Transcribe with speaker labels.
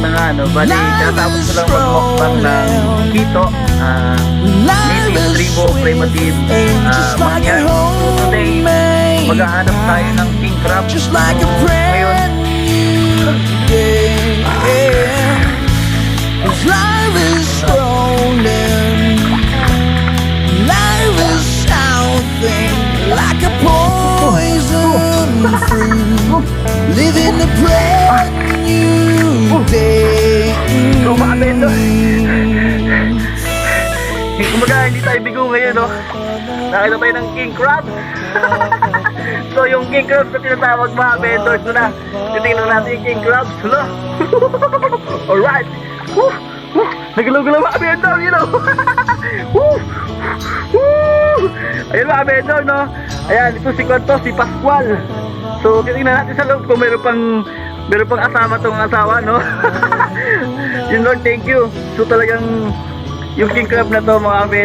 Speaker 1: na nga, no? Bali, tatapos ko lang mag-mukbang ng Kito, native tribo primitive mangyari. So today, maghahanap tayo ng king crab. Ngayon,
Speaker 2: life is rolling, life is something like a poison fruit, living a brand new day.
Speaker 1: Kumbaga, hindi tayo bigo ngayon, no? Nakita tayo ng king crab. So, yung king crab na tinatawag, mga vendors, no na? Titingnan natin yung king crab. Hello? Alright. Nagalaw-galaw mga vendor, you know? Ayun mga vendor, no? Ayan, ito si Kwanto, si Pascual. So, titingnan natin sa loob kung meron pang asama tong asawa, no? Yun, Lord, thank you. So, talagang yung king crab na to, mga vendor,